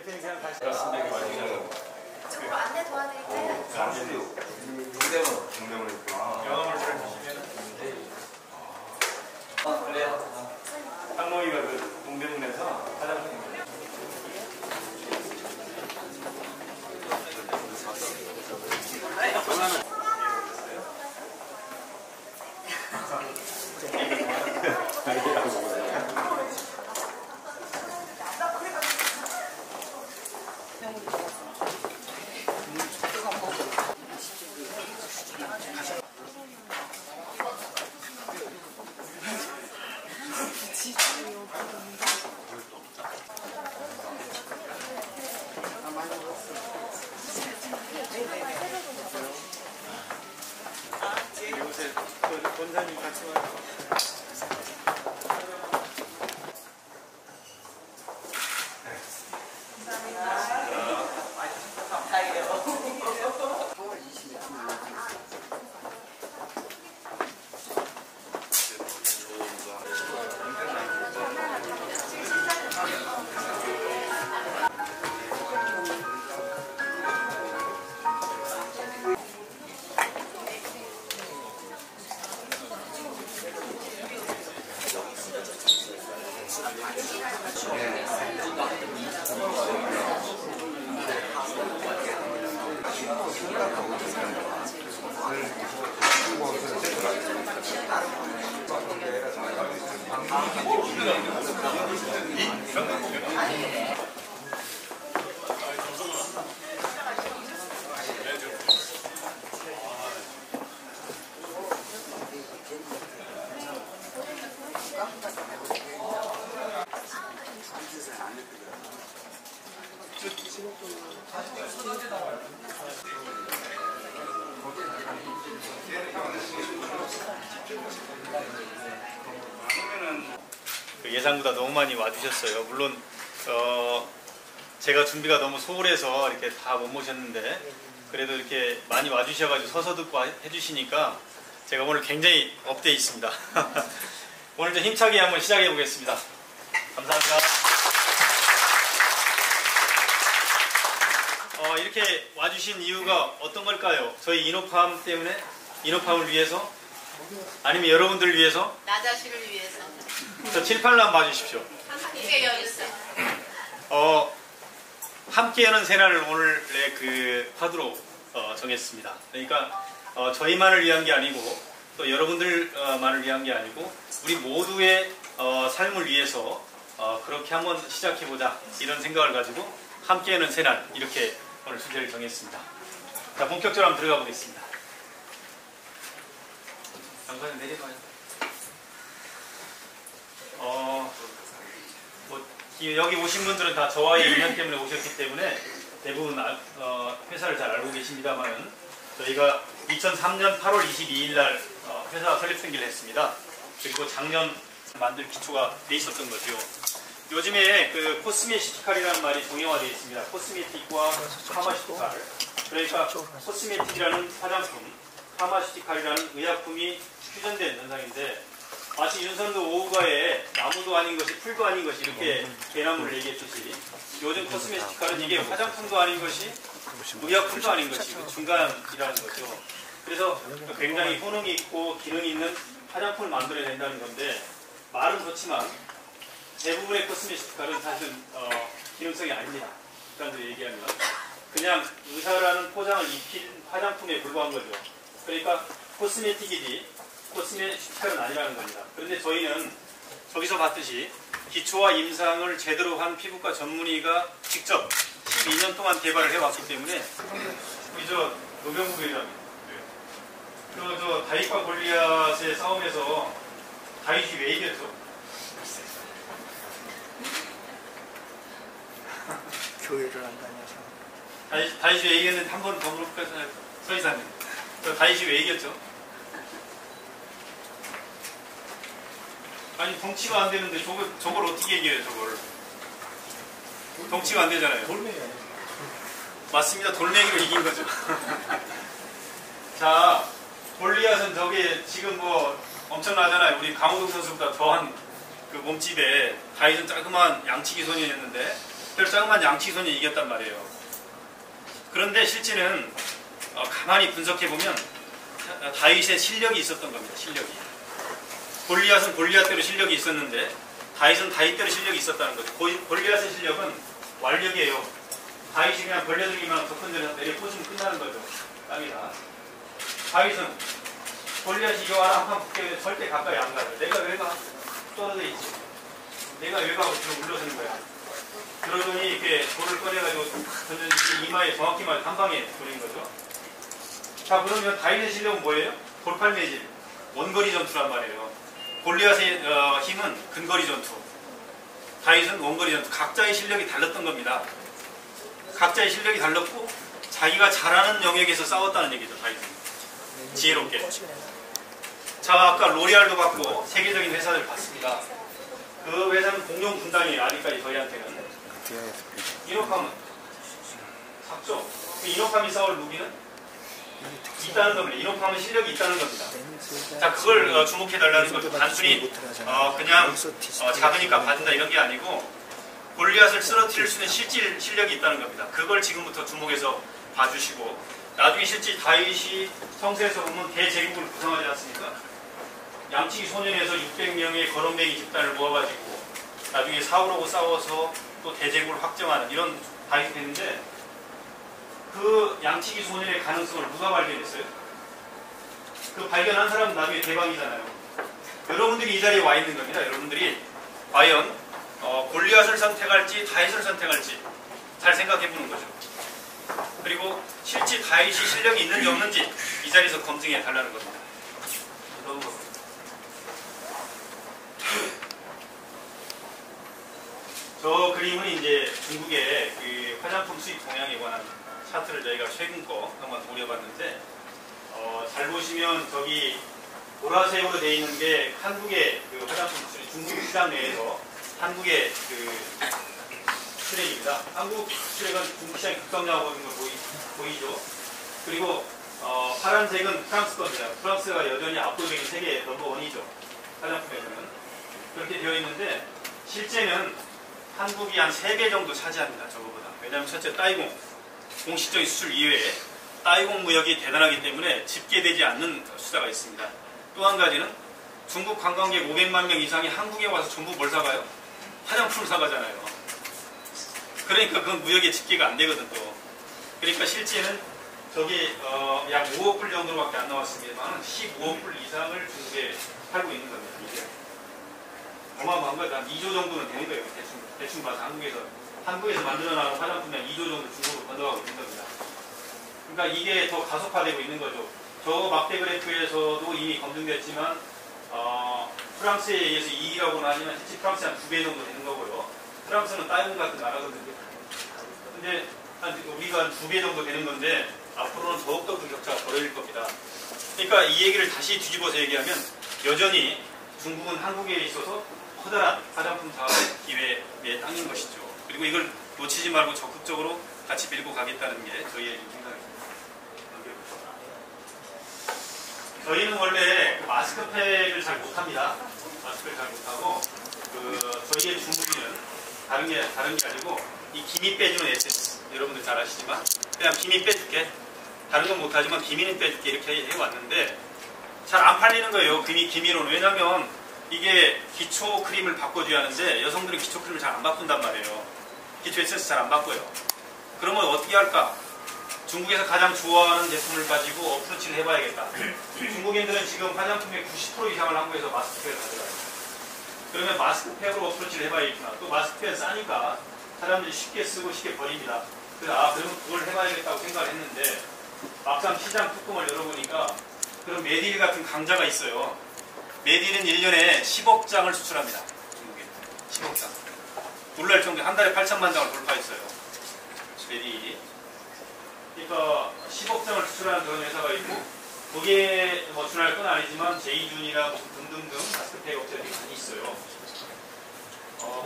대표님 그냥 다시. 저거 안내 도와드릴까요? 동대문 영암을 잘 보시면. 그래요. 상모이가 그 동대문에서 화장품. 요새 권사님 같이 와요. 예상보다 너무 많이 와주셨어요. 물론 제가 준비가 너무 소홀해서 이렇게 다 못 모셨는데 그래도 이렇게 많이 와주셔가지고 서서 듣고 해주시니까 제가 오늘 굉장히 업돼 있습니다. 오늘 좀 힘차게 한번 시작해 보겠습니다. 감사합니다. 이렇게 와주신 이유가 어떤 걸까요? 저희 인호팜 때문에? 인호팜을 위해서? 아니면 여러분들을 위해서? 나 자신을 위해서. 저 칠팔남 봐주십시오. 이게 여기 있어요. 함께 하는 새날을 오늘의 그 화두로 정했습니다. 그러니까 저희만을 위한 게 아니고 또 여러분들만을 위한 게 아니고 우리 모두의 삶을 위해서 그렇게 한번 시작해보자 이런 생각을 가지고 함께 하는 새날 이렇게 오늘 주제를 정했습니다. 자, 본격적으로 한번 들어가 보겠습니다. 장관님 내려가요. 여기 오신 분들은 다 저와의 인연 때문에 오셨기 때문에 대부분 회사를 잘 알고 계십니다만 저희가 2003년 8월 22일 날 회사 설립생기를 했습니다. 그리고 작년 만들 기초가 돼 있었던 거죠. 요즘에 그 코스메티칼이라는 말이 정형화되어 있습니다. 코스메틱과 파마시티칼. 그러니까 코스메틱이라는 화장품, 파마시티칼이라는 의약품이 퓨전된 현상인데 마치 윤선도 오후가에 나무도 아닌 것이 풀도 아닌 것이 이렇게 대나무를 얘기했듯이 요즘 코스메티칼은 이게 화장품도 아닌 것이 의약품도 아닌 것이 중간이라는 거죠. 그래서 굉장히 효능이 있고 기능이 있는 화장품을 만들어야 된다는 건데 말은 좋지만 대부분의 코스메티칼은 사실은 기능성이 아닙니다. 일반적으로 얘기하면 그냥 의사라는 포장을 입힌 화장품에 불과한 거죠. 그러니까 코스메틱이지 코스메티칼은 아니라는 겁니다. 그런데 저희는 저기서 봤듯이 기초와 임상을 제대로 한 피부과 전문의가 직접 12년 동안 개발을 해왔기 때문에 우리 저 노병국 회장님 저 다윗과 골리앗의 싸움에서 다윗이 왜 이겼죠? 교회를 안 다녀서. 다윗이 왜 이겼는데 한 번 더 물어볼까요? 서 이사님 저 다윗이 왜 이겼죠? 아니 덩치가 안 되는데 저걸 어떻게 얘기해요? 저걸 덩치가 안 되잖아요. 돌멩이 맞습니다. 돌멩이로 이긴 거죠. 자, 골리앗은 저게 지금 뭐 엄청나잖아요. 우리 강호동 선수보다 더한 그 몸집에 다윗은 자그마한 양치기 소년이었는데 별 자그만 양치손이 이겼단 말이에요. 그런데 실제는 가만히 분석해보면 다윗의 실력이 있었던 겁니다. 실력이. 골리앗은 골리앗대로 실력이 있었는데 다윗은 다윗대로 실력이 있었다는 거죠. 골리앗의 실력은 완력이에요. 다윗이 그냥 벌려들기만 접근되면 내려 꽂으면 끝나는 거죠. 땅이다. 다윗은 골리앗이 이거 하나 한판 붙게 절대 가까이 안 가요. 내가 왜 가? 떨어져 있지. 내가 왜 가고 뒤로 물러서는 거야. 그러더니 이렇게 돌을 꺼내가지고 던져주지 이마에 정확히 말 한 방에 돌린 거죠. 자, 그러면 다윗의 실력은 뭐예요? 돌팔매질, 원거리 전투란 말이에요. 골리앗의 힘은 근거리 전투, 다윗은 원거리 전투. 각자의 실력이 달랐던 겁니다. 각자의 실력이 달랐고 자기가 잘하는 영역에서 싸웠다는 얘기죠. 다윗은 지혜롭게. 자, 아까 로레알도 받고 세계적인 회사를 받습니다. 그 회사는 공룡 군단이에요. 아직까지 저희한테는. 이노팜은 작죠. 그 이노팜이 싸울 무기는 있다는 겁니다. 이노팜은 실력이 있다는 겁니다. 자, 그걸 주목해달라는 거죠. 단순히 그냥 작으니까 받는다 이런 게 아니고 골리앗을 쓰러뜨릴 수 있는 실질 실력이 있다는 겁니다. 그걸 지금부터 주목해서 봐주시고, 나중에 실제 다윗이 성서에서 보면 대제국을 구성하지 않습니까? 양치기 소년에서 600명의 거렁뱅이 집단을 모아가지고 나중에 사울하고 싸워서 또 대제국을 확정하는 이런 다윗이 됐는데, 그 양치기 소년의 가능성을 누가 발견했어요? 그 발견한 사람은 나중에 대박이잖아요. 여러분들이 이 자리에 와 있는 겁니다. 여러분들이 과연 골리앗을 선택할지 다윗을 선택할지 잘 생각해 보는 거죠. 그리고 실제 다윗이 실력이 있는지 없는지 이 자리에서 검증해 달라는 겁니다. 저 그림은 이제 중국의 그 화장품 수입 동향에 관한 차트를 저희가 최근 거 한번 돌려봤는데, 잘 보시면 저기 보라색으로 되어 있는 게 한국의 그 화장품 수입, 중국 시장 내에서 한국의 그 트랙입니다. 한국 트랙은 중국 시장이 급성장하고 있는 거 보이죠? 그리고 파란색은 프랑스 겁니다. 프랑스가 여전히 압도적인 세계 넘버원이죠. 화장품에서는. 그렇게 되어 있는데 실제는 한국이 한 3배 정도 차지합니다. 저거보다. 왜냐하면 첫째 따이공, 공식적인 수출 이외에 따이공 무역이 대단하기 때문에 집계되지 않는 수사가 있습니다. 또 한 가지는 중국 관광객 500만 명 이상이 한국에 와서 전부 뭘 사가요? 화장품을 사가잖아요. 그러니까 그건 무역에 집계가 안 되거든 또. 그러니까 실제는 저기 약 5억 불 정도밖에 안 나왔습니다만 15억 불 이상을 중국에 팔고 있는 겁니다. 이게 어마어마한 거예요. 한 2조 정도는 되는 거예요. 대충 봐서 한국에서 만들어 나온 화장품이 한 2조 정도 중국으로 건너가고 있는 겁니다. 그러니까 이게 더 가속화되고 있는 거죠. 저 막대 그래프에서도 이미 검증됐지만 프랑스에 의해서 2위라고는 하지만 실제 프랑스 한 2배 정도 되는 거고요. 프랑스는 따이공 같은 나라거든요. 근데 우리가 한 2배 정도 되는 건데 앞으로는 더욱더 그 격차가 벌어질 겁니다. 그러니까 이 얘기를 다시 뒤집어서 얘기하면 여전히 중국은 한국에 있어서 커다란 화장품 사업의 기회의 땅인 것이죠. 그리고 이걸 놓치지 말고 적극적으로 같이 밀고 가겠다는 게 저희의 생각입니다. 저희는 원래 그 마스크팩을 잘 못합니다. 마스크를 잘 못하고 저희의 주무기는 다른 게 아니고 이 기미 빼주는 에센스, 여러분들 잘 아시지만 그냥 기미 빼줄게, 다른 건 못하지만 기미는 빼줄게 이렇게 해왔는데 잘 안 팔리는 거예요. 기미로는. 왜냐하면 이게 기초 크림을 바꿔줘야 하는데 여성들은 기초 크림을 잘 안 바꾼단 말이에요. 기초 에센스 잘 안 바꿔요. 그러면 어떻게 할까? 중국에서 가장 좋아하는 제품을 가지고 어프로치를 해봐야겠다. 중국인들은 지금 화장품의 90% 이상을 한국에서 마스크팩을 가져가요. 그러면 마스크팩으로 어프로치를 해봐야겠구나. 또 마스크팩은 싸니까 사람들이 쉽게 쓰고 쉽게 버립니다. 그래서 그러면 그걸 해봐야겠다고 생각을 했는데 막상 시장 뚜껑을 열어보니까 그런 메딜 같은 강자가 있어요. 메딜은 1년에 10억 장을 수출합니다. 중국에 10억 장. 놀랄 정도에 한 달에 8천만 장을 돌파했어요. 메딜이. 그러니까 10억 장을 수출하는 그런 회사가 있고 거기에 준할 건 아니지만 제이준이나 등등등 마스크팩 업체들이 많이 있어요.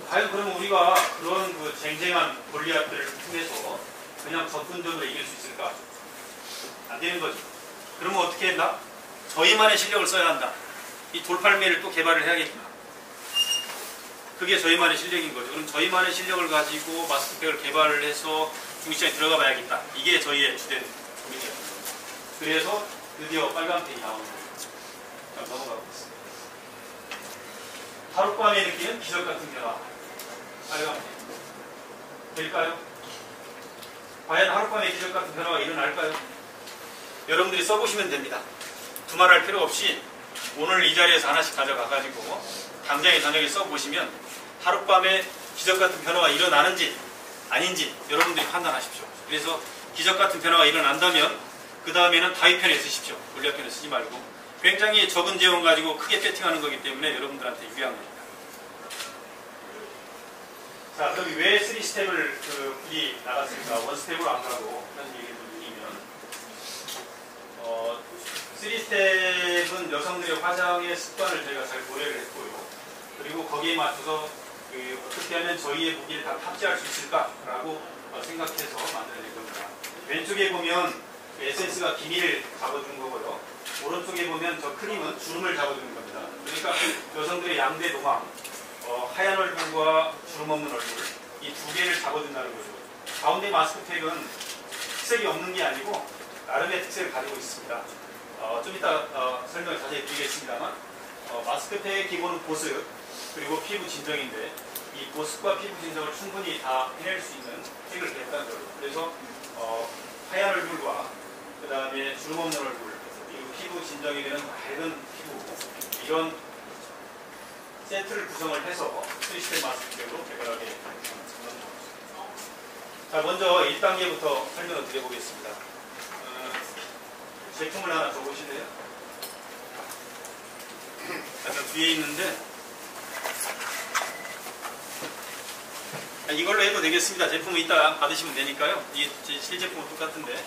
과연 그러면 우리가 그런 그 쟁쟁한 골리앗들을 통해서 그냥 적군적으로 이길 수 있을까? 안 되는 거죠. 그러면 어떻게 했나? 저희만의 실력을 써야 한다. 이 돌팔매를 또 개발을 해야겠구나. 그게 저희만의 실력인 거죠. 그럼 저희만의 실력을 가지고 마스크팩을 개발을 해서 중시장에 들어가 봐야겠다. 이게 저희의 주된 고민이었습니다. 그래서 드디어 빨간팩이 나오는 거예요. 자, 넘어가고 있습니다. 하룻밤에 느끼는 기적 같은 변화. 빨간팩. 될까요? 과연 하룻밤에 기적 같은 변화가 일어날까요? 여러분들이 써보시면 됩니다. 두말할 필요 없이 오늘 이 자리에서 하나씩 가져가가지고 당장에 저녁에 써보시면 하룻밤에 기적 같은 변화가 일어나는지 아닌지 여러분들이 판단하십시오. 그래서 기적 같은 변화가 일어난다면 그 다음에는 다위편에 쓰십시오. 물리학편에 쓰지 말고. 굉장히 적은 재원 가지고 크게 세팅하는 거기 때문에 여러분들한테 유리한 겁니다. 자, 그럼 왜 3스텝을 굳이 나갔을까? 1스텝으로 안 가고 하는 얘기를 드리면 3스텝은 여성들의 화장의 습관을 저희가 잘 고려를 했고요. 그리고 거기에 맞춰서 어떻게 하면 저희의 무기를 다 탑재할 수 있을까라고 생각해서 만들어낸 겁니다. 왼쪽에 보면 에센스가 기미를 잡아주는 거고요. 오른쪽에 보면 저 크림은 주름을 잡아주는 겁니다. 그러니까 여성들의 양대 도망, 하얀 얼굴과 주름 없는 얼굴, 이 두 개를 잡아준다는 거죠. 가운데 마스크팩은 특색이 없는 게 아니고 나름의 특색을 가지고 있습니다. 좀 이따 설명을 자세히 드리겠습니다만 마스크팩의 기본은 보습 그리고 피부 진정인데 이 보습과 피부 진정을 충분히 다 해낼 수 있는 팩을 냈다는 거죠. 그래서 하얀 얼굴과 그 다음에 주름 없는 얼굴 그리고 피부 진정이 되는 밝은 피부 이런 세트를 구성을 해서 3스텝 마스크팩으로 개발하게 됩니다. 자, 먼저 1단계부터 설명을 드려보겠습니다. 제품을 하나 줘보실래요? 약간 뒤에 있는데 이걸로 해도 되겠습니다. 제품은 이따 받으시면 되니까요. 이 실제품은 똑같은데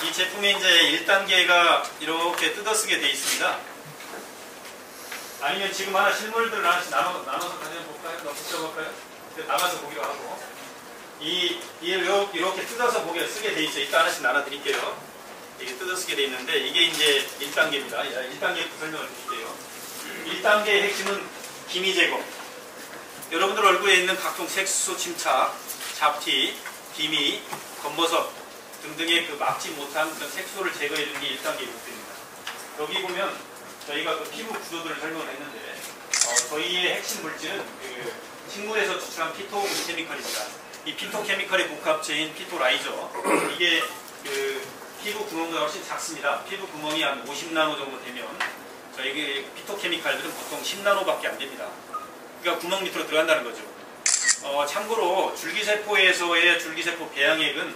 이 제품의 이제 1단계가 이렇게 뜯어쓰게 되어 있습니다. 아니면 지금 하나 실물들을 하나씩 나눠서 가져볼까요? 붙여볼까요? 나가서 보기로 하고 이렇게 뜯어서 보게 쓰게 돼 있어요. 이따 하나씩 나눠드릴게요. 이게 뜯어쓰게 돼 있는데 이게 이제 1단계입니다. 1단계 설명을 드릴게요. 1단계의 핵심은 기미 제거. 여러분들 얼굴에 있는 각종 색소 침착, 잡티, 기미, 검버섯 등등의 그 막지 못한 그런 색소를 제거해 주는 게 1단계의 목표입니다. 여기 보면 저희가 그 피부 구조들을 설명을 했는데 저희의 핵심 물질은 그 식물에서 추출한 피토케미컬입니다. 이 피토케미컬의 복합체인 피토라이저 이게 그 피부 구멍보다 훨씬 작습니다. 피부 구멍이 한 50나노 정도 되면 저희 피토케미칼들은 보통 10나노밖에 안 됩니다. 그러니까 구멍 밑으로 들어간다는 거죠. 참고로 줄기세포에서의 줄기세포 배양액은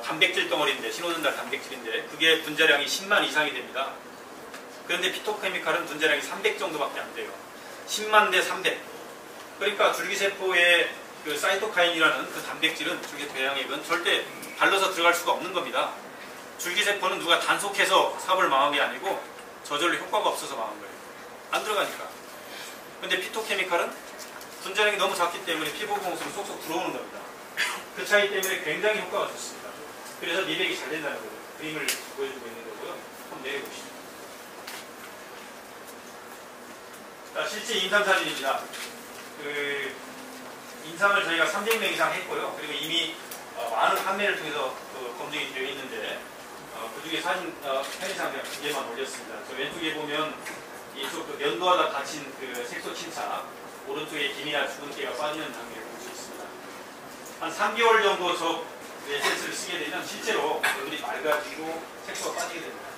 단백질 덩어리인데 신호전달 단백질인데 그게 분자량이 10만 이상이 됩니다. 그런데 피토케미칼은 분자량이 300 정도밖에 안 돼요. 10만 대 300. 그러니까 줄기세포의 그 사이토카인이라는 그 단백질은 줄기세포 배양액은 절대 발라서 들어갈 수가 없는 겁니다. 줄기세포는 누가 단속해서 사업을 망한 게 아니고 저절로 효과가 없어서 망한 거예요. 안 들어가니까. 근데 피토케미칼은 분자량이 너무 작기 때문에 피부 공수로 쏙쏙 들어오는 겁니다. 그 차이 때문에 굉장히 효과가 좋습니다. 그래서 미백이 잘 된다는 거예요. 그림을 보여주고 있는 거고요. 한번 내려보시죠. 자, 실제 임상 사진입니다. 그 임상을 저희가 300명 이상 했고요. 그리고 이미 많은 판매를 통해서 검증이 되어 있는데 그 중에 사진 편의상 그냥 2개만 올렸습니다. 저 왼쪽에 보면 이쪽 면도하다 다친 그 색소 침착, 오른쪽에 기미나 주근깨가 빠지는 장면을 볼 수 있습니다. 한 3개월 정도 저 에센스를 쓰게 되면 실제로 얼굴이 맑아지고 색소가 빠지게 됩니다.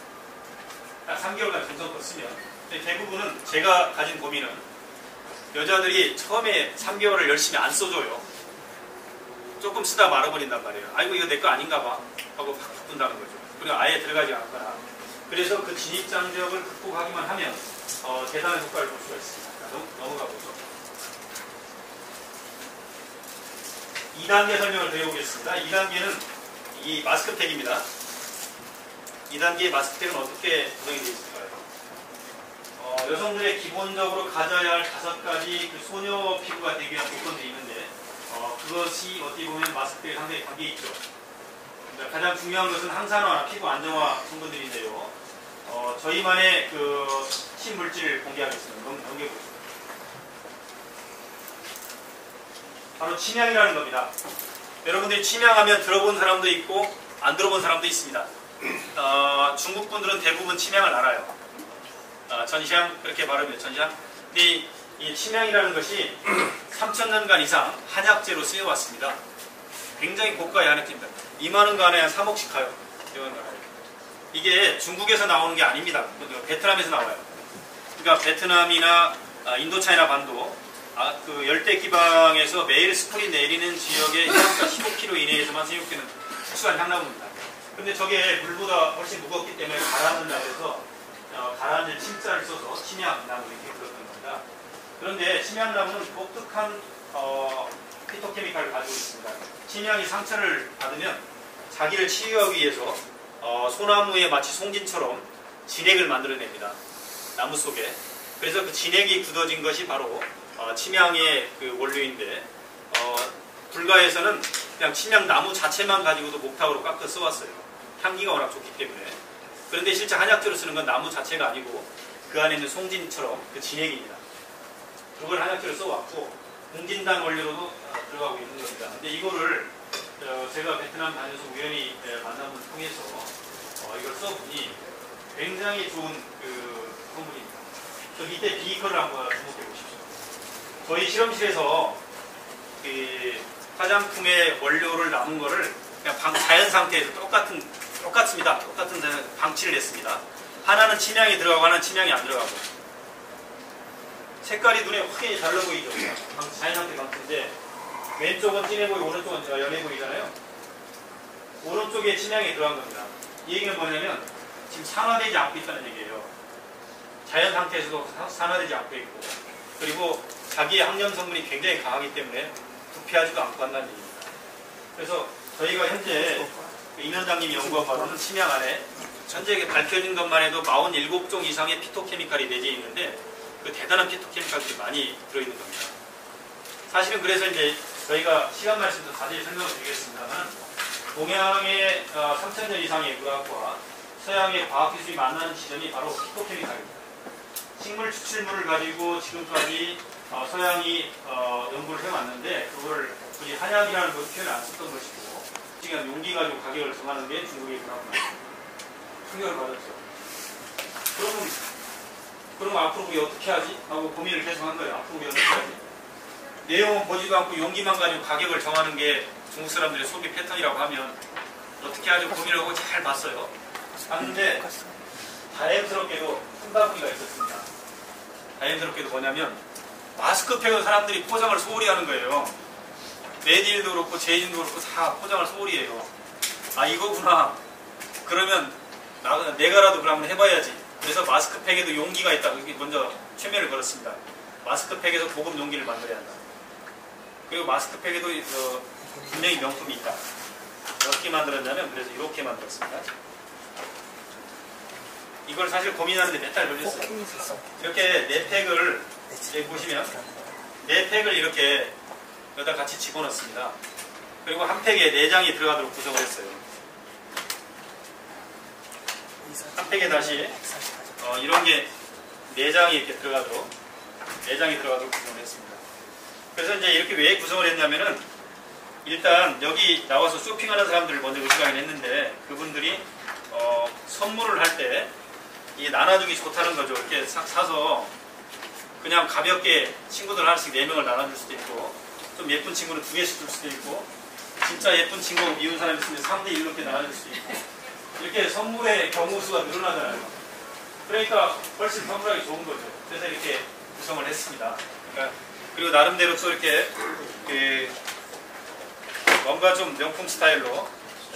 딱 3개월간 정성껏 쓰면. 근데 대부분은 제가 가진 고민은 여자들이 처음에 3개월을 열심히 안 써줘요. 조금 쓰다 말아버린단 말이에요. 아이고 이거 내 거 아닌가 봐 하고 팍 바꾼다는 거죠. 그리고 아예 들어가지 않거나. 그래서 그 진입장벽을 극복하기만 하면 대단한 효과를 볼 수가 있습니다. 넘어가 보죠. 2단계 설명을 드려보겠습니다. 2단계는 이 마스크팩입니다. 2단계의 마스크팩은 어떻게 구성이 되어 있을까요? 여성들의 기본적으로 가져야 할 5가지 그 소녀 피부가 되기 위한 조건들이 있는데 그것이 어떻게 보면 마스크팩에 상당히 관계 있죠. 가장 중요한 것은 항산화나 피부 안정화 성분들인데요. 저희만의 그 신물질을 공개하겠습니다. 넘겨보시죠. 바로 침향이라는 겁니다. 여러분들이 침향하면 들어본 사람도 있고 안 들어본 사람도 있습니다. 중국 분들은 대부분 침향을 알아요. 전샹 그렇게 발음해요. 전샹. 근데 이 침향이라는 것이 3,000년간 이상 한약재로 쓰여왔습니다. 굉장히 고가의 한약재입니다. 2만원 간에 한 3억씩 가요. 이게 중국에서 나오는 게 아닙니다. 베트남에서 나와요. 그러니까 베트남이나 인도차이나 반도 그 열대기방에서 매일 스프이 내리는 지역의 해안가 15km 이내에서만 생육되는 특수한 향나무입니다. 근데 저게 물보다 훨씬 무겁기 때문에 가라앉는다 해서 가라앉을 침자를 써서 침향나무 이렇게 불렀던 겁니다. 그런데 침향나무는 독특한 피토케미칼을 가지고 있습니다. 침향이 상처를 받으면 자기를 치유하기 위해서 소나무에 마치 송진처럼 진액을 만들어냅니다. 나무 속에. 그래서 그 진액이 굳어진 것이 바로 침향의 그 원료인데 불가에서는 그냥 침향나무 자체만 가지고도 목탁으로 깎아 써왔어요. 향기가 워낙 좋기 때문에. 그런데 실제 한약재로 쓰는 건 나무 자체가 아니고 그 안에 있는 송진처럼 그 진액입니다. 그걸 한약재로 써왔고 공진단 원료로도 들어가고 있는 겁니다. 근데 이거를 제가 베트남 다녀서 우연히 만남을 통해서 이걸 써보니 굉장히 좋은 그 성분입니다. 저 밑에 비커를 한번 주목해 보십시오. 저희 실험실에서 그 화장품의 원료를 남은 거를 그냥 자연 상태에서 똑같습니다. 똑같은 방치를 했습니다. 하나는 침향이 들어가고 하나는 침향이 안 들어가고. 색깔이 눈에 확연히 달라 보이죠. 자연 상태 방치인데 왼쪽은 진해 보이고 오른쪽은 연해 보이잖아요. 오른쪽에 침향이 들어간 겁니다. 이 얘기는 뭐냐면 지금 산화되지 않고 있다는 얘기예요. 자연 상태에서도 산화되지 않고 있고 그리고 자기의 항염 성분이 굉장히 강하기 때문에 부패하지도 않고 한다는 얘기입니다. 그래서 저희가 현재 임 원장님이 연구한 바로는 침향 안에 현재 밝혀진 것만 해도 47종 이상의 피토케미칼이 내재해 있는데 그 대단한 피토케미칼들이 많이 들어있는 겁니다. 사실은 그래서 이제 저희가 시간 말씀도 자세히 설명을 드리겠습니다만 동양의 3,000년 이상의 의학과 서양의 과학기술이 만나는 지점이 바로 피토케미칼입니다. 식물 추출물을 가지고 지금까지 서양이 연구를 해왔는데 그걸 굳이 한약이라는 걸 표현을 안 썼던 것이고 지금 용기 가지고 가격을 정하는 게 중국의 문화입니다. 충격을 받았죠. 그럼 앞으로 우리 어떻게 하지? 하고 고민을 계속 한 거예요. 앞으로 우리 어떻게 하지? 내용은 보지도 않고 용기만 가지고 가격을 정하는 게 중국 사람들의 소비 패턴이라고 하면 어떻게 하죠? 고민을 하고 잘 봤어요. 봤는데 다행스럽게도 흠바구니가 있었습니다. 다행스럽게도 뭐냐면 마스크팩은 사람들이 포장을 소홀히 하는 거예요. 메디일도 그렇고 제이진도 그렇고 다 포장을 소홀히 해요. 아 이거구나. 그러면 내가라도 그럼 한번 해봐야지. 그래서 마스크팩에도 용기가 있다. 여기 먼저 최면을 걸었습니다. 마스크팩에서 고급 용기를 만들어야 한다. 그리고 마스크팩에도 분명히 명품이 있다. 어떻게 만들었냐면 그래서 이렇게 만들었습니다. 이걸 사실 고민하는데 몇 달 걸렸어요. 이렇게 네 팩을 여기 보시면 네 팩을 이렇게 여기다 같이 집어넣습니다. 그리고 한 팩에 4장이 들어가도록 구성을 했어요. 한 팩에 다시 이런 게 4장이 이렇게 들어가도록 4장이 들어가도록 구성을 했습니다. 그래서 이제 이렇게 왜 구성을 했냐면은 일단 여기 나와서 쇼핑하는 사람들을 먼저 의식하긴 했는데 그분들이 선물을 할 때 이게 나눠주기 좋다는 거죠. 이렇게 사서 그냥 가볍게 친구들 하나씩 4명을 나눠줄 수도 있고 좀 예쁜 친구는 2개씩 줄 수도 있고 진짜 예쁜 친구 미운 사람 있으면 3대1 이렇게 나눠줄 수도 있고 이렇게 선물의 경우 수가 늘어나잖아요. 그러니까 훨씬 선물하기 좋은 거죠. 그래서 이렇게 구성을 했습니다. 그러니까 그리고 나름대로 또 이렇게 뭔가 좀 명품 스타일로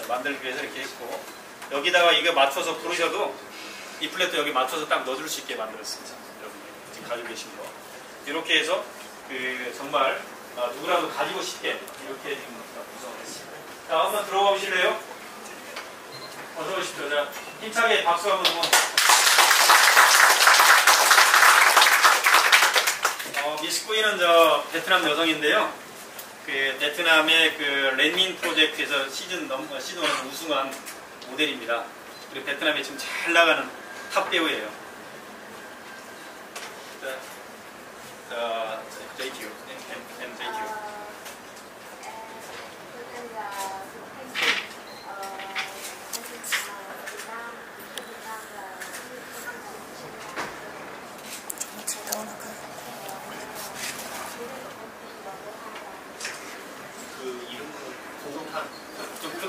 만들기 위해서 이렇게 했고 여기다가 이거 맞춰서 부르셔도 이 플랫도 여기 맞춰서 딱 넣어줄 수 있게 만들었습니다. 여러분 지금 가지고 계신 거 이렇게 해서 정말 누구라도 가지고 싶게 이렇게 지금 구성을 했습니다. 자 한번 들어가 보실래요? 어서 오십시오. 자 힘차게 박수 한번 주고 미스 꾸이는 베트남 여성인데요. 베트남의 렌민 프로젝트에서 시즌 1 우승한 모델입니다. 그리고 베트남에 지금 잘 나가는 탑 배우예요. JTU.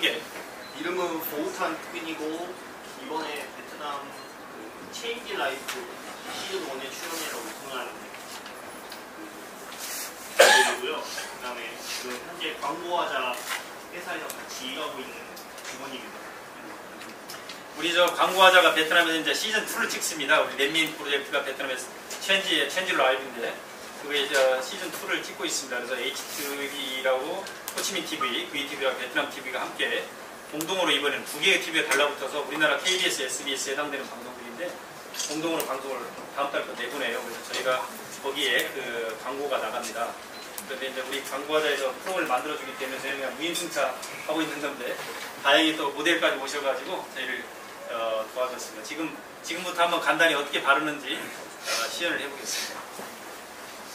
함께. 이름은 보우탄 트윈이고 이번에 베트남 그 체인지 라이프 시즌 1에 출연해서 우승한 분이고요. 그다음에 지금 현재 광고하자 회사에서 같이 일하고 있는 직원입니다. 우리 저 광고하자가 베트남에서 이제 시즌 2를 찍습니다. 우리 넷민 프로젝트가 베트남에서 체인지 라이브인데 그게 저 시즌 2를 찍고 있습니다. 그래서 HTV라고 호치민 TV, VTV와 베트남 TV가 함께 공동으로 이번에는 두 개의 TV에 달라붙어서 우리나라 KBS, SBS에 해당되는 방송국인데 공동으로 방송을 다음 달부터 내보내요. 그래서 저희가 거기에 그 광고가 나갑니다. 그런데 이제 우리 광고하자에서 프로그램을 만들어주기 때문에 저희는 그냥 무임승차하고 있는 건데 다행히 또 모델까지 모셔가지고 저희를 도와줬습니다. 지금부터 한번 간단히 어떻게 바르는지 시연을 해보겠습니다.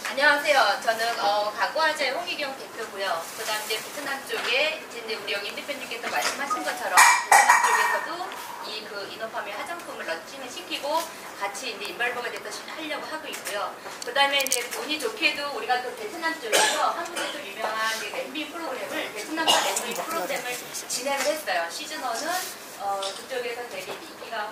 안녕하세요. 저는 광고하자의 홍희경 대표고요. 그다음 이제 베트남 쪽에 이제 우리 여기 임 대표님께서 말씀하신 것처럼 베트남 쪽에서도 이 그 이노팜의 화장품을 런칭을 시키고 같이 이제 인발버가 돼서 하려고 하고 있고요. 그다음에 이제 운이 좋게도 우리가 그 베트남 쪽에서 한국에서 유명한 랜비 프로그램을 베트남 랜비 프로그램을 진행을 했어요. 시즌 1은 그쪽에서 되게 인기가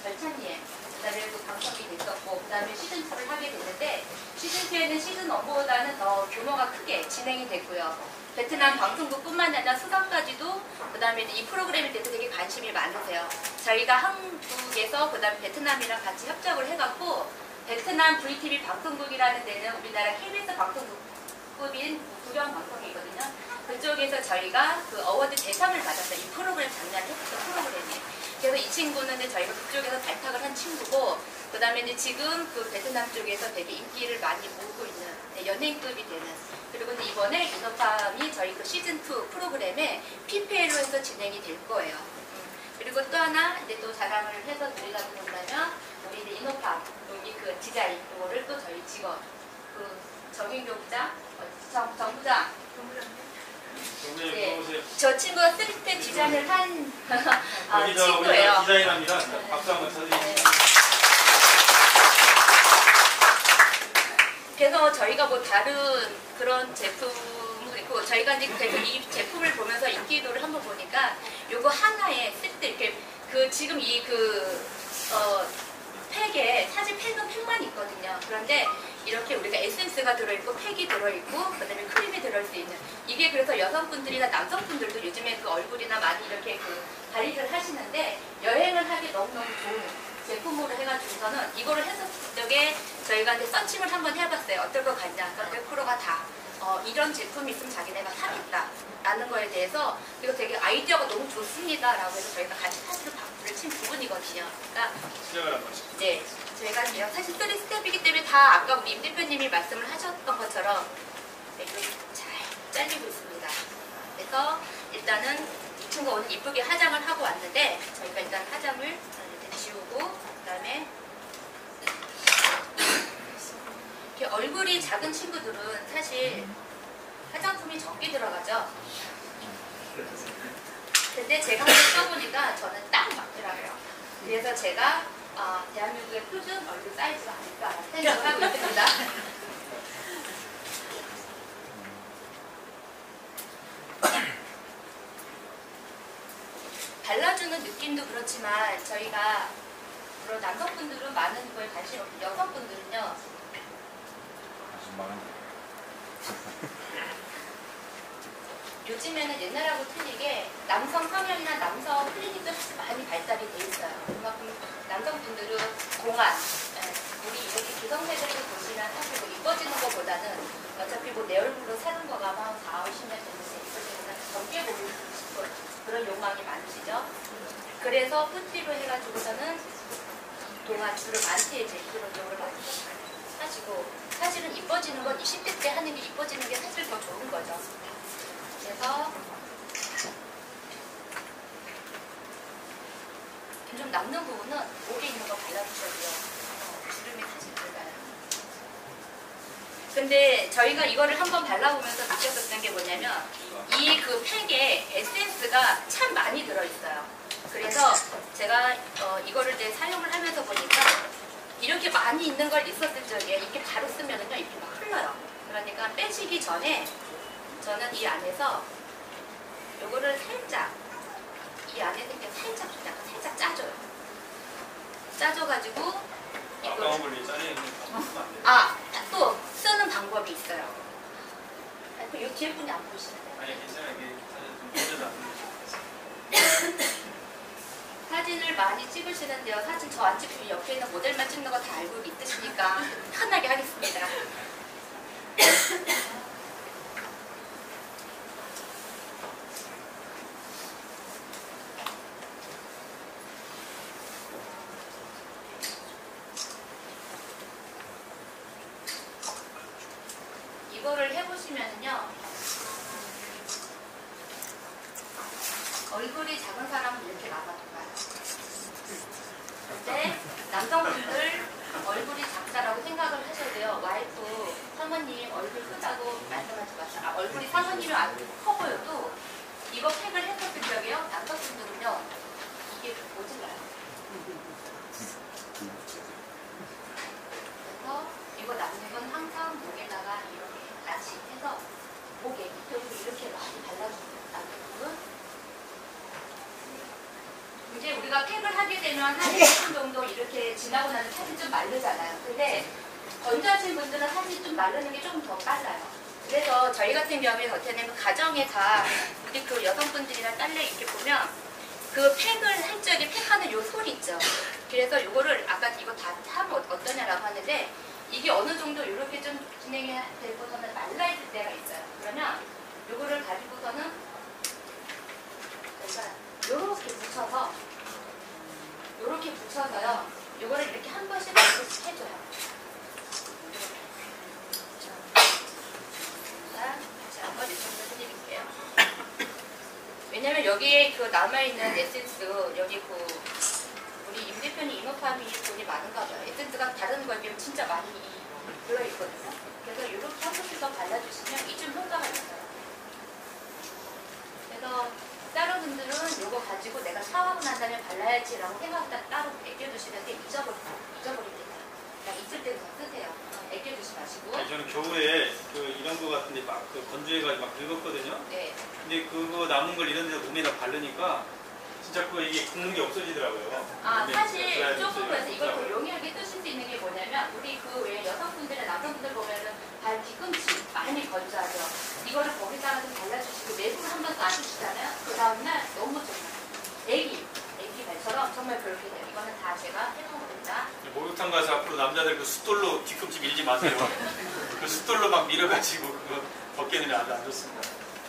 절찬이에 그다음에 또 방송이 됐었고 그다음에 시즌 2를 하게 됐는데 시즌 2에는 시즌 1보다는 더 규모가 크게 진행이 됐고요. 베트남 방송국뿐만 아니라 수상까지도 그다음에 이 프로그램에 대해서 되게 관심이 많으세요. 저희가 한국에서 그다음에 베트남이랑 같이 협작을 해갖고 베트남 VTV 방송국이라는 데는 우리나라 KBS 방송국급인 구경 방송이거든요. 그쪽에서 저희가 그 어워드 대상을 받았어요. 이 프로그램 작년에 했었던 프로그램이. 그래서 이 친구는 이제 저희가 그쪽에서 발탁을 한 친구고 그다음에 이제 지금 그 베트남 쪽에서 되게 인기를 많이 모으고 있는 연예인급이 되는 그리고 이제 이번에 이노팜이 저희 그 시즌 2 프로그램에 PPL로 해서 진행이 될 거예요. 그리고 또 하나 이제 또 자랑을 해서 드리려고 한다면 우리 이제 이노팜 여기 그 디자인 이거를 또 저희 직원 그 정인교 부장 정부장 네, 저 친구가 3D 디자인을 한 친구예요. 디자인합니다. 박수 한번 쳐주세요. 그래서 저희가 뭐 다른 그런 제품도 있고 저희가 이제 계속 이 제품을 보면서 인기도를 한번 보니까 요거 하나에 3D 이렇게 그 지금 이 팩에 사실 팩은 팩만 있거든요. 그런데 이렇게 우리가 에센스가 들어있고 팩이 들어있고 그다음에 크림이 들어있을 수 있는 이게 그래서 여성분들이나 남성분들도 요즘에 그 얼굴이나 많이 이렇게 그 관리를 하시는데 여행을 하기 너무너무 좋은 제품으로 해가지고서는 이거를 해서 그쪽에 저희가 이제 서칭을 한번 해봤어요. 어떨 것 같냐. 그러니까 100%가 다 이런 제품이 있으면 자기네가 사겠다 라는 거에 대해서 이거 되게 아이디어가 너무 좋습니다 라고 해서 저희가 같이 사실은 박수를 친 부분이거든요. 그러니까 네, 저희가 사실 3스텝이기 때문에 다 아까 우리 임 대표님이 말씀을 하셨던 것처럼 네, 잘 잘리고 있습니다. 그래서 일단은 이 친구가 오늘 이쁘게 화장을 하고 왔는데 저희가 일단 화장을 이렇게 지우고 그다음에 이렇게 얼굴이 작은 친구들은 사실 화장품이 적게 들어가죠. 근데 제가 한번 써보니까 저는 딱 맞더라고요. 그래서 제가 대한민국의 표준 얼굴 사이즈가 아닐까 생각을 하고 있습니다. 발라주는 느낌도 그렇지만 저희가 물론 남성분들은 많은 거에 관심 없고 여성분들은요 요즘에는 옛날하고 틀리게 남성 성형이나 남성 클리닉도 사실 많이 발달이 돼 있어요. 그만큼 남성분들은 공안, 우리 이렇게 기성세대를 보시면 사실 뭐 이뻐지는 것보다는 어차피 뭐 내 얼굴로 사는 거가 한 4, 50년 됐는데 이뻐지는 젊게 보이고 싶은 그런 욕망이 많으시죠. 그래서 푸티로 해가지고서는 동안 주로 안티에이징 그런 쪽으로 많이 하시고 사실은 이뻐지는 건 20대 때 하는 게 이뻐지는 게 사실 더 좋은 거죠. 그래서 좀 남는 부분은 목에 있는 거 발라주셔도요. 주름이 사실 들어가요. 근데 저희가 이거를 한번 발라보면서 느꼈었던 게 뭐냐면 이 그 팩에 에센스가 참 많이 들어있어요. 그래서 제가 이거를 이제 사용을 하면서 보니까 이렇게 많이 있는 걸 있었을 적에 이렇게 바로 쓰면은요 이렇게 막 흘러요. 그러니까 빼시기 전에 저는 이 안에서 요거를 살짝 이 안에서 이렇게 살짝 좀 약간 살짝 짜줘요. 짜줘가지고 아까운 걸 위해 짜내는 방법은 안 돼요. 또 쓰는 방법이 있어요. 이 뒤에 분이 안 보시나요? 아니 괜찮아요. 이게 사실 좀 꺼져도 안 돼요. 사진을 많이 찍으시는데요. 사진 저 안 찍고 옆에 있는 모델만 찍는 거 다 알고 있으시니까 편하게 하겠습니다. 이거를 해보시면은요, 얼굴이 작은 사람은 이렇게 나가볼까요? 근데 남성분들 얼굴이 작다라고 생각을 하셔야 돼요. 와이프, 사모님 얼굴 크다고 말씀하지 마세요. 얼굴이 사모님이 아주 커 보여도 이거 팩을 했었을 적에요. 남성분들은요, 이게 모질라요. 그래서 이거 남는 건 항상 목에다가 이렇게 같이 해서 목에 이쪽으로 이렇게 많이 발라줍니다. 남는 부분. 이제 우리가 팩을 하게 되면 한 1분 정도 이렇게 지나고 나면 사진 좀 마르잖아요. 근데 건조하신 분들은 사진 좀 마르는 게 조금 더 빨라요. 그래서 저희 같은 경우에는 어떻게 하냐면 가정에 다 우리 그 여성분들이나 딸내 이렇게 보면 그 팩을 할 적에 팩하는 요 솔 있죠. 그래서 요거를 아까 이거 다 하면 어떠냐라고 하는데 이게 어느 정도 이렇게 좀 진행이 되고서는 말라있을 때가 있어요. 그러면 요거를 가지고서는 요렇게 붙여서요. 요거를 이렇게 한 번씩 해줘요. 자, 한번 이쪽으로 해드릴게요. 왜냐면 여기에 그 남아있는 에센스, 여기 그 우리 임 대표님 인업함이 돈이 많은가 봐요. 에센스가 다른 거에 비하면 진짜 많이 들어있거든요. 그래서 이렇게 한 번씩 더 발라주시면 이 좀 효과가 있어요. 그래서 다른 분들은 요거 가지고 내가 샤워하고 난 다음에 발라야지라고 생각하다 따로 애껴두시는데 잊어버립니다. 그냥 있을 때 더 쓰세요. 애껴두지 마시고. 아니, 저는 겨울에 그 이런 거 같은데 막 그 건조해가지고 막 긁었거든요. 네. 근데 그거 남은 걸 이런 데서 몸에다 바르니까 진짜 그 이게 긁는 게 없어지더라고요. 사실 조금 그래서 이걸 더 용이하게 쓰실 수 있는 게 뭐냐면 우리 그 외에 여성분들이나 남성분들 보면은 발 뒤꿈치 많이 건조하죠. 이거를 거기다가 좀 발라주시고 내부를 한 번 놔주시잖아요. 그 다음날 너무 좋아요. 애기 발처럼 정말 그렇게 돼요. 이거는 다 제가 해본 겁니다. 목욕탕 가서 앞으로 남자들 그 숫돌로 뒤꿈치 밀지 마세요. 그 숫돌로 막 밀어가지고 그거 벗겨내면 아주 안 좋습니다.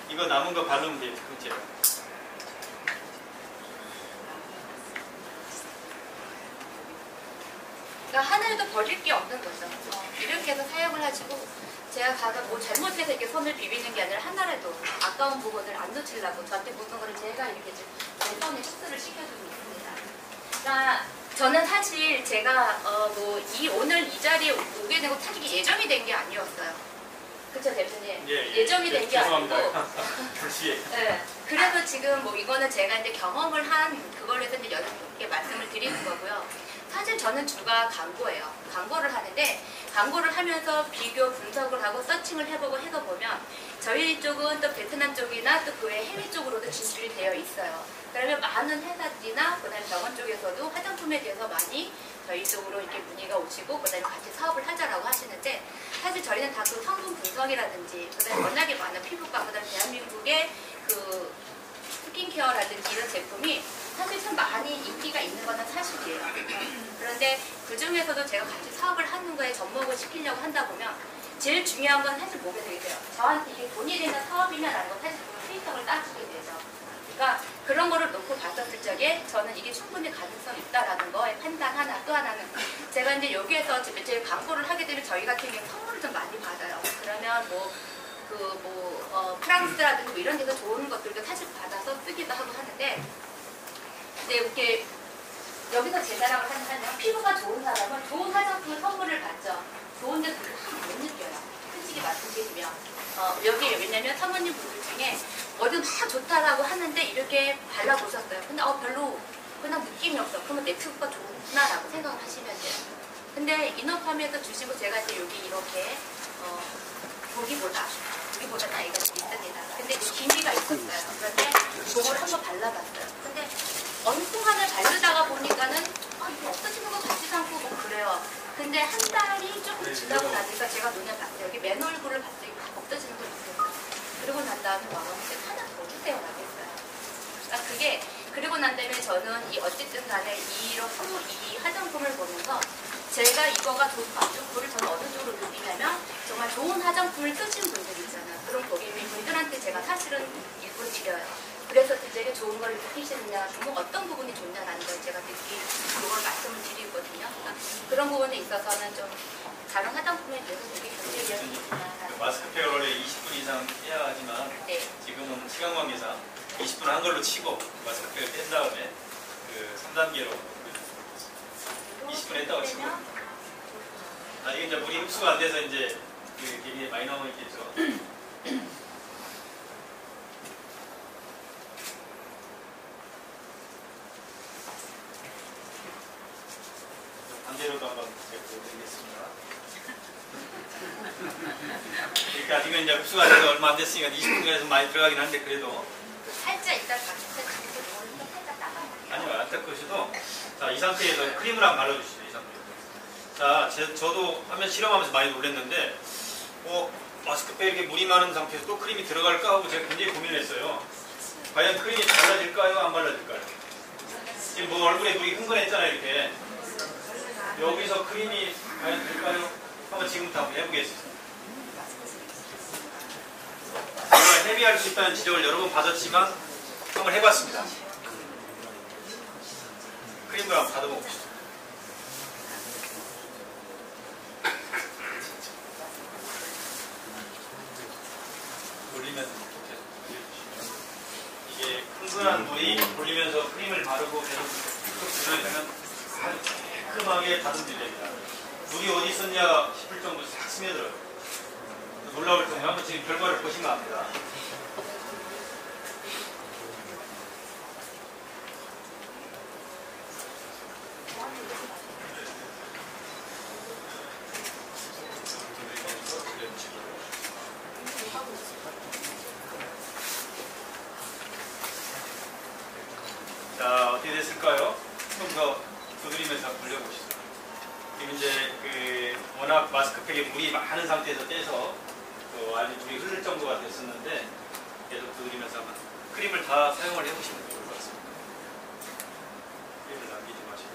이거 남은 거 바르면 돼요, 뒤꿈치에. 그러니까 하나도 버릴 게 없는 거죠. 이렇게 해서 사용을 하시고 제가 가서 뭐 잘못해서 이렇게 손을 비비는 게 아니라 하나라도 아까운 부분을 안 놓치려고 저한테 묻은 거를 제가 이렇게 제 손에 흡수를 시켜주고 있습니다. 그러니까 저는 사실 제가 오늘 이 자리에 오게 되고 사실 예정이 된 게 아니었어요. 그쵸 대표님? 예정이 된 게 아니고 네. 그래서 지금 뭐 이거는 제가 이제 경험을 한 그걸 해서 이제 여러분께 말씀을 드리는 거고요. 사실 저는 주가 광고예요. 광고를 하는데 광고를 하면서 비교 분석을 하고 서칭을 해보고 해서 보면 저희 쪽은 또 베트남 쪽이나 또 그 외 해외 쪽으로도 진출이 되어 있어요. 그러면 많은 회사들이나 그다음에 병원 쪽에서도 화장품에 대해서 많이 저희 쪽으로 이렇게 문의가 오시고 그다음에 같이 사업을 하자라고 하시는데 사실 저희는 다 그 성분 분석이라든지 그다음에 워낙에 많은 피부과 그다음에 대한민국의 그 스킨케어라든지 이런 제품이 사실 참 많이 인기가 있는 거는 사실이에요. 그런데 그 중에서도 제가 같이 사업을 하는 거에 접목을 시키려고 한다 보면 제일 중요한 건 사실 뭐게 되겠어요. 저한테 이게 돈이 되는 사업이냐라는 건 사실 그 수익성을 따지게 되죠. 그러니까 그런 거를 놓고 봤었을 적에 저는 이게 충분히 가능성이 있다라는 거에 판단 하나 또 하나는 제가 이제 여기에서 제 광고를 하게 되면 저희 같은 경우는 선물을 좀 많이 받아요. 그러면 프랑스라든지 뭐 이런 데서 좋은 것들도 사실 받아서 쓰기도 하고 하는데 근데 이렇게 여기서 제 자랑을 하면 피부가 좋은 사람은 좋은 화장품을 선물을 받죠. 좋은데 별로 못 느껴요. 솔직히 말씀드리면 여기 왜냐면 사모님 분들 중에 어디 막 좋다라고 하는데 이렇게 발라보셨어요. 근데 별로 그냥 느낌이 없어. 그러면 내 피부가 좋구나라고 생각을 하시면 돼요. 근데 인업함에서 주시고 제가 이제 여기 이렇게 보기보다 나이가 좀 있습니다. 근데 기미가 있었어요. 그런데 저걸 한번 발라봤어요. 근데 어느 순간에 바르다가 보니까는 이게 없어지는 것 같지도 않고 뭐 그래요. 근데 한 달이 조금 지나고 나니까 제가 눈에 봤어요. 여기 맨 얼굴을 봤더니 확 없어지는 걸 느꼈어요. 그러고 난 다음에 와봤는데 하나 더 주세요 하겠어요. 그러니까 그게 그리고 난 다음에 저는 어쨌든 간에 이 화장품을 보면서 제가 이거가 그걸 저는 어느 쪽으로 느끼냐면 정말 좋은 화장품을 쓰신 분들 있잖아요. 그런 고객님분들한테 제가 사실은 일부러 드려요. 그래서 되게 좋은 걸 느끼시느냐, 정말 어떤 부분이 좋냐라는 걸 제가 그걸 말씀을 드리거든요. 그러니까 그런 부분에 있어서는 좀 다른 화장품에 비해서 되게 경쟁력이 있구나. 마스크팩을 원래 20분 이상 해야 하지만 네. 지금은 시간 관계상 20분 한 걸로 치고 마스크팩을 뺀 다음에 그 3단계로 20분 했다고 치고 이게 이제 물이 흡수가 안 돼서 이제 그 되게 많이 나오고 있겠죠. 반대로도 한번 보여드리겠습니다. 그러니까 지금 이제 흡수가 안 돼서 얼마 안 됐으니까 20분간에서 많이 들어가긴 한데 그래도 살짝 이따 살짝 나가요. 아니요, 안 닦으셔도 자, 이 상태에서 크림을 한번 발라주시죠. 이 상태에서. 자, 저도 화면 실험하면서 많이 놀랐는데 마스크팩에 이렇게 물이 많은 상태에서 또 크림이 들어갈까 하고 제가 굉장히 고민을 했어요. 과연 크림이 발라질까요? 안 발라질까요? 지금 뭐 얼굴에 물이 흥건했잖아요. 이렇게 여기서 크림이 과연 될까요? 한번 지금부터 한번 해보겠습니다. 제가 헤비할 수 있다는 지적을 여러 번 받았지만 한번 해봤습니다. 크림을 한번 받아봅시다. 돌리면서 계속 이게 흥건한 물이 돌리면서 크림을 바르고 계속 쭉 들어주면 아주 깔끔하게 다듬질됩니다. 물이 어디 있었냐 싶을 정도로 싹 스며들어요. 놀라울 텐데 한번 지금 결과를 보시면 압니다. 자, 어떻게 됐을까요? 좀 더 두드리면서 돌려보시죠. 지금 이제 워낙 마스크팩에 물이 많은 상태에서 떼서 아주 물이 흐를 정도가 됐었는데 계속 두드리면서 한번 크림을 다 사용을 해보시면 좋을 것 같습니다. 크림을 남기지 마시고.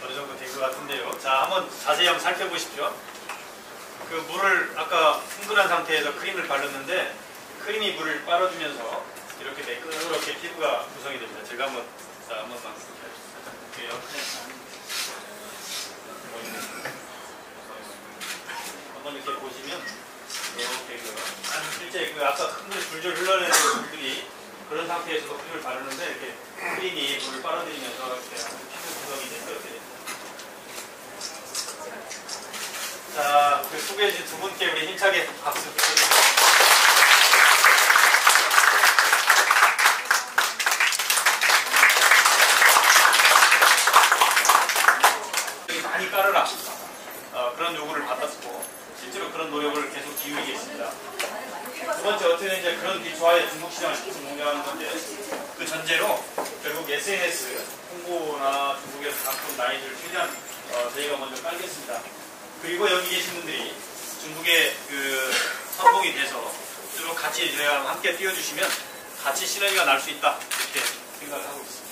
어느 정도 된 것 같은데요. 자, 한번 자세히 한번 살펴보십시오. 그 물을 아까 흥건한 상태에서 크림을 바르는데 크림이 물을 빨아주면서 이렇게 매끄럽게 피부가 구성이 됩니다. 제가 한번 한번만 살짝 볼게요. 한번 이렇게 보시면 이렇게 실제 아까 큰 물 줄줄 흘러내는 물들이 그런 상태에서도 크림을 바르는데 이렇게 크림이 물을 빨아들이면서 이렇게 피부 구성이 되죠. 자, 소개해주신 두 분께 우리 힘차게 박수 부탁드립니다. 많이 깔아라. 그런 요구를 받았고 실제로 그런 노력을 계속 기울이겠습니다. 두 번째 어떻게 이제 그런 기초하에 중국 시장을 계속 공략하는 건데 그 전제로 결국 SNS 홍보나 중국에서 상품 라인을 최대한 저희가 먼저 깔겠습니다. 그리고 여기 계신 분들이 중국에 선봉이 돼서 쭉 같이 저희와 함께 뛰어주시면 같이 시너지가 날 수 있다 이렇게 생각을 하고 있습니다.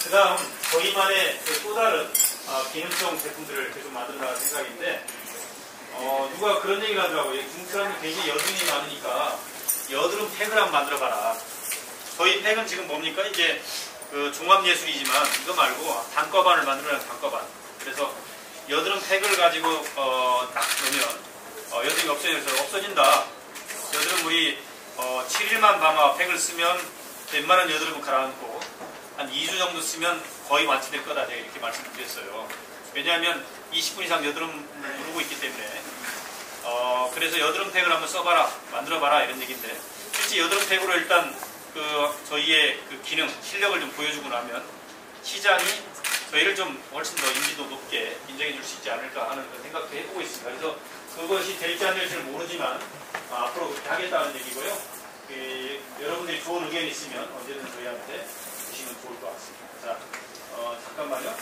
그 다음 저희만의 또 다른 기능성 제품들을 계속 만든다는 생각인데 누가 그런 얘기를 하더라고요. 중국 사람들이 굉장히 여드름이 많으니까 여드름 팩을 한번 만들어봐라. 저희 팩은 지금 뭡니까? 이제 종합예술이지만 이거 말고 단꺼반을 만들어내는 단꺼반. 그래서 여드름 팩을 가지고 딱 넣으면 여드름이 없어진다. 여드름물이 7일만 밤아 팩을 쓰면 웬만한 여드름은 가라앉고 한 2주 정도 쓰면 거의 완치될 거다. 제가 이렇게 말씀드렸어요. 왜냐하면 20분 이상 여드름을 누르고 있기 때문에 그래서 여드름 팩을 한번 써봐라, 만들어봐라 이런 얘기인데 실제 여드름 팩으로 일단 저희의 그 기능, 실력을 좀 보여주고 나면 시장이 저희를 좀 훨씬 더 인지도 높게 인정해 줄 수 있지 않을까 하는 생각도 해보고 있습니다. 그래서 그것이 될지 안 될지는 모르지만 앞으로 그렇게 하겠다는 얘기고요. 여러분들이 좋은 의견이 있으면 언제든 저희한테 주시면 좋을 것 같습니다. 자, 잠깐만요.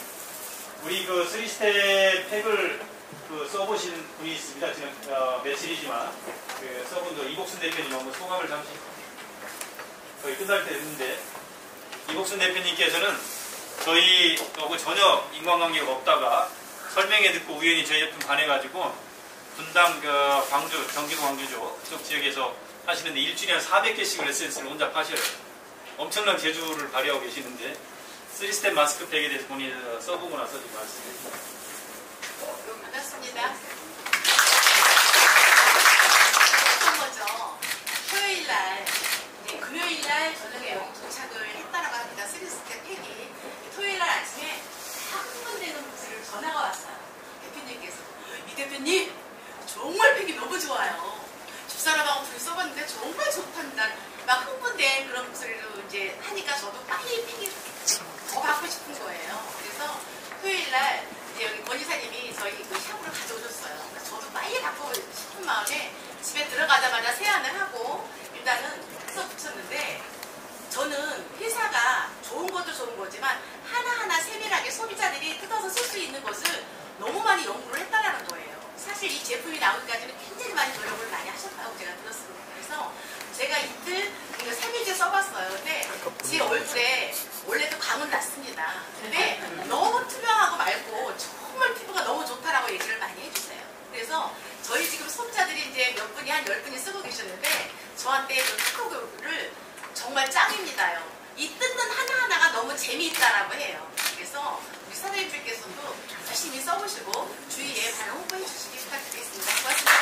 우리 그 3스텝 팩을 써보신 분이 있습니다. 지금 며칠이지만 써본 이복순 대표님 한번 소감을 잠시 거의 끝날 때 됐는데 이복순 대표님께서는 저희하고 전혀 인간관계가 없다가 설명회 듣고 우연히 저희 제품 반해가지고 분당 광주, 경기도 광주죠. 그쪽 지역에서 하시는데 일주일에 한 400개씩을 에센스를 혼자 파셔요. 엄청난 재주를 발휘하고 계시는데 3스텝 마스크팩에 대해서 본인이 써보고 나서 지금 말씀해 주세요. 반갑습니다. 어떤 거죠? 토요일날, 금요일날 저녁에 여기 도착을 했다라고 합니다. 3스텝 팩이. 토요일날 아침에 흥분되는 목소리로 전화가 왔어요. 대표님께서. 이 대표님, 정말 팩이 너무 좋아요. 집사람하고 둘이 써봤는데 정말 좋답니다. 막 흥분된 그런 목소리로 이제 하니까 저도 빨리 팩이 더 받고 싶은 거예요. 그래서 토요일날 이제 여기 권이사님이 저희 그 샵으로 가져오셨어요. 그래서 저도 빨리 받고 싶은 마음에 집에 들어가자마자 세안을 하고 일단은 써 붙였는데 저는 회사가 좋은 것도 좋은 거지만 하나하나 세밀하게 소비자들이 뜯어서 쓸 수 있는 것을 너무 많이 연구를 했다라는 거예요. 사실 이 제품이 나오기까지는 굉장히 많이 노력을 많이 하셨다고 제가 들었습니다. 그래서 제가 이틀 이거 3일째 써봤어요. 근데 제 얼굴에 원래도 광은 났습니다. 근데 너무 투명하고 맑고 정말 피부가 너무 좋다라고 얘기를 많이 해주세요. 그래서 저희 지금 소비자들이 이제 몇 분이 한 10분이 쓰고 계셨는데 저한테 그 카톡을 정말 짱입니다요. 이 뜯는 하나하나가 너무 재미있다라고 해요. 그래서 우리 사장님들께서도 열심히 써보시고 주위에 바로 홍보해 주시기 부탁드리겠습니다. 고맙습니다.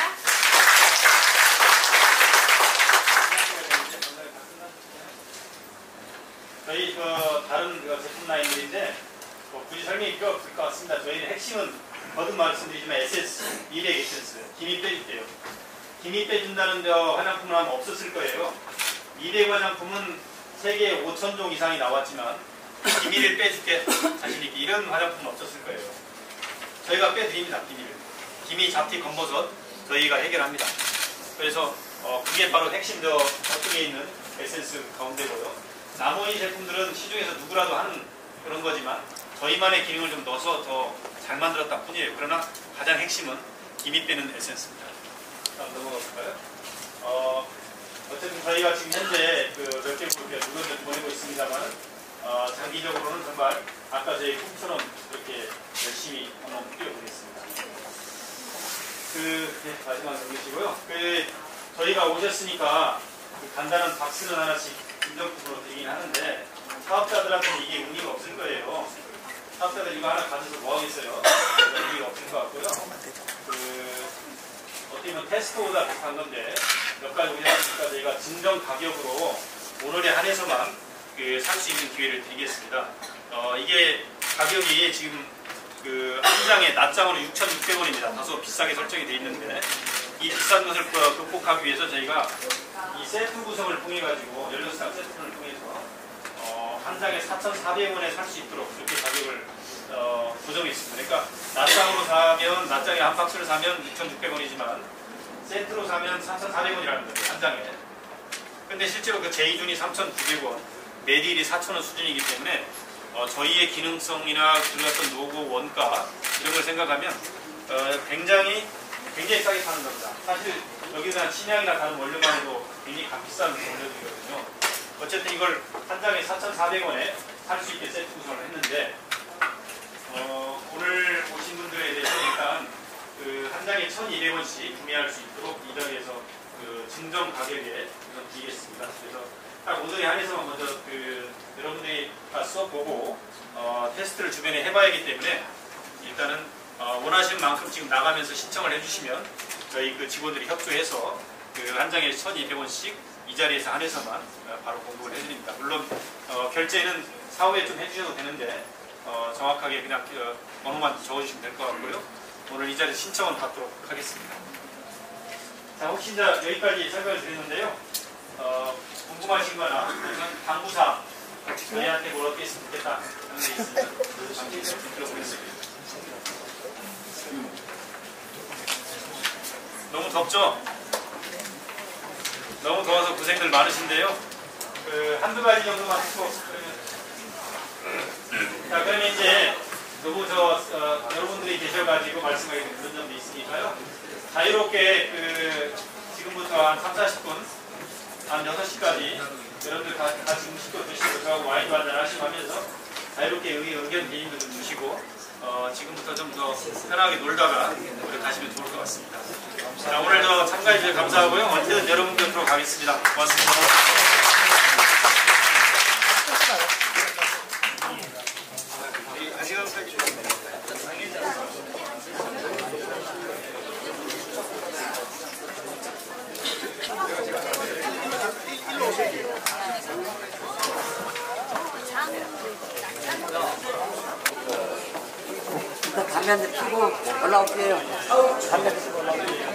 저희 다른 제품 라인들인데 굳이 설명이 필요 없을 것 같습니다. 저희는 핵심은 거듭 말씀드리지만 SS, 200 에센스, 기미 빼줄게요. 기미 빼준다는 화장품은 아마 없었을 거예요. 200 화장품은 세계 5,000종 이상이 나왔지만 기미를 빼줄게 자신있게 이런 화장품은 없었을 거예요. 저희가 빼드립니다. 기미를. 기미, 잡티, 검버섯 저희가 해결합니다. 그래서 그게 바로 핵심 저쪽에 있는 에센스 가운데고요. 나머지 제품들은 시중에서 누구라도 하는 그런 거지만 저희만의 기능을 좀 넣어서 더 잘 만들었다 뿐이에요. 그러나 가장 핵심은 기미 빼는 에센스입니다. 다음 넘어가 볼까요? 어쨌든 저희가 지금 현재 몇 개 물건을 보내고 있습니다만 장기적으로는 정말 아까 저희 꿈처럼 이렇게 열심히 한번 뛰어보겠습니다. 마지막 넘기시고요. 저희가 오셨으니까 간단한 박스는 하나씩 인정품으로 드리긴 하는데 사업자들한테는 이게 의미가 없을 거예요. 사업자들 이거 하나 가져서 뭐 하겠어요? 의미가 없을 것 같고요. 어떻게 보면 테스트보다 비슷한 건데 몇 가지 오셨으니까 저희가 증정 가격으로 오늘에 한해서만 살 수 있는 기회를 드리겠습니다. 이게 가격이 지금 한 장에 낱장으로 6,600원입니다. 다소 비싸게 설정이 되어 있는데 이 비싼 것을 극복하기 위해서 저희가 이 세트 구성을 통해 가지고 16장 세트를 통해서 한 장에 4,400원에 살 수 있도록 이렇게 가격을 고정했습니다. 그러니까 낱장으로 사면 낱장에 한 박스를 사면 6,600원이지만 세트로 사면 4,400원이라는 거죠. 한 장에. 근데 실제로 제2준이 3,900원, 메딜이 4,000원 수준이기 때문에 저희의 기능성이나 그 어떤 노고, 원가 이런 걸 생각하면 굉장히 싸게 파는 겁니다. 사실 여기서 침향이나 다른 원료만 해도 굉장히 값비싼 원료들이거든요. 어쨌든 이걸 한 장에 4,400원에 살 수 있게 세트 구성을 했는데 오늘 오신 분들에 대해서 일단 한 장에 1,200원씩 구매할 수 있도록 이 자리에서 증정 가격에 우선 드리겠습니다. 그래서 딱 오늘에 한해서만 먼저 여러분들이 다 써보고 테스트를 주변에 해봐야 하기 때문에 일단은 원하시는 만큼 지금 나가면서 신청을 해주시면 저희 그 직원들이 협조해서 그 한 장에 1,200원씩 이 자리에서 한해서만 바로 공급을 해드립니다. 물론 결제는 사후에 좀 해주셔도 되는데 정확하게 그냥 번호만 적어주시면 될 것 같고요. 오늘 이 자리에서 신청은 받도록 하겠습니다. 자, 혹시 이제 여기까지 설명을 드렸는데요. 궁금하신 거나 아니면 당부사항, 저희한테 뭘 어떻게 했으면 좋겠다 하는 게 있으면 잠시 들어보겠습니다. 너무 덥죠? 너무 더워서 고생들 많으신데요. 한두 가지 정도만 듣고 자, 그러면 이제 너무 여러분들이 계셔가지고 말씀하기 그런 점도 있으니까요. 자유롭게 지금부터 한 3, 40분 한 6시까지 여러분들 같이 음식도 드시고 저하고 와인도 한잔 하시고 하면서 자유롭게 의견 개인도 좀 주시고 지금부터 좀 더 편하게 놀다가 우리 가시면 좋을 것 같습니다. 자, 오늘도 참가해 주셔서 감사하고요. 언제든 여러분 곁으로 가겠습니다. 고맙습니다. 담배 한 대 피고 올라올게요. 담배 한 대 피고 올라올게요.